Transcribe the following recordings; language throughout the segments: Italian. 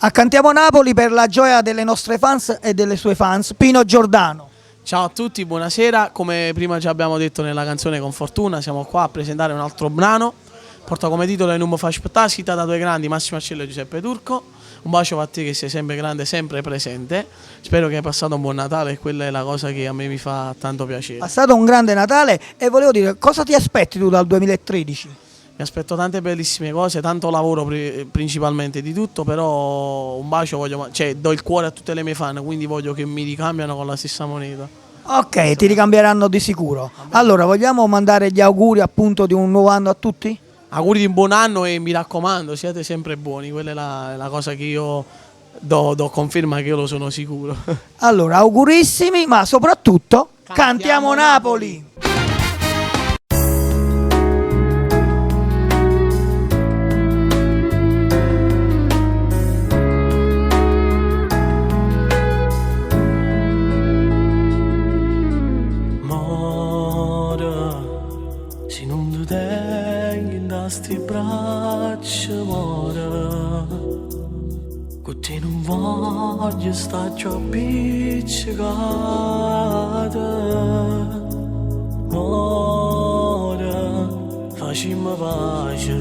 Accantiamo Napoli per la gioia delle nostre fans e delle sue fans, Pino Giordano. Ciao a tutti, buonasera. Come prima già abbiamo detto nella canzone Con Fortuna, siamo qua a presentare un altro brano. Porta come titolo E non mi fa aspettare, cita da due grandi, Massimo Accello e Giuseppe Turco. Un bacio a te che sei sempre grande, sempre presente. Spero che hai passato un buon Natale e quella è la cosa che a me mi fa tanto piacere. È stato un grande Natale e volevo dire, cosa ti aspetti tu dal 2013? Mi aspetto tante bellissime cose, tanto lavoro principalmente di tutto, però un bacio do il cuore a tutte le mie fan, quindi voglio che mi ricambiano con la stessa moneta. Ok, ti ricambieranno di sicuro. Allora, vogliamo mandare gli auguri appunto di un nuovo anno a tutti? Auguri di un buon anno e mi raccomando, siate sempre buoni, quella è la cosa che io do conferma che io lo sono sicuro. Allora, augurissimi, ma soprattutto cantiamo Napoli! Se non ti tengo in queste braccia, amore, con te non voglio stare più appiccicata. Amore, facciamo pace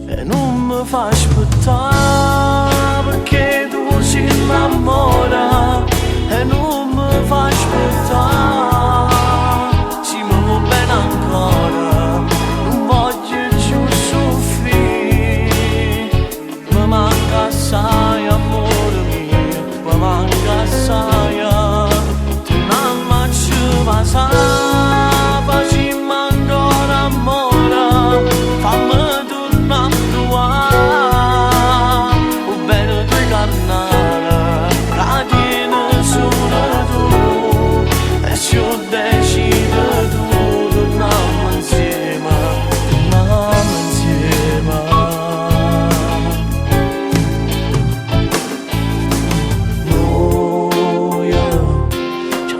e non mi fai aspettare, perché tu si innamora e non mi fai aspettare. Sai amore mio, mi manca assai. Tu non mi ci passare, facciamo ancora amore, fammi tornare a trovare. O bene tue carnale, la tieni solo tu, e ci ho deciso tu, torniamo insieme, torniamo insieme.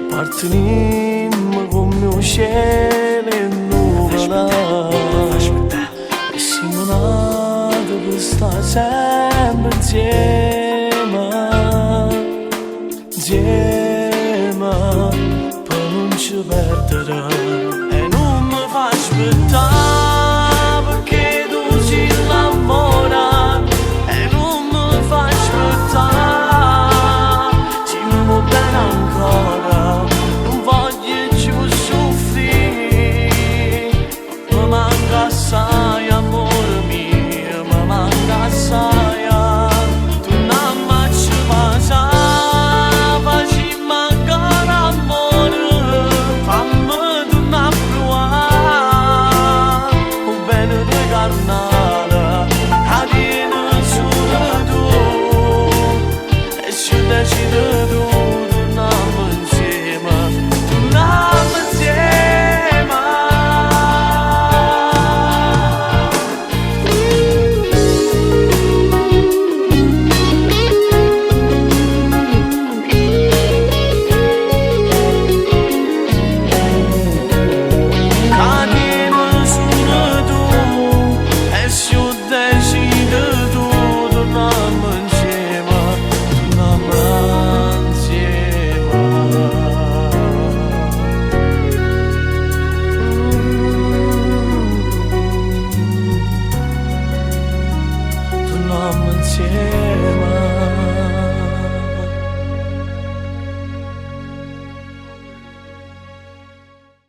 Appartenere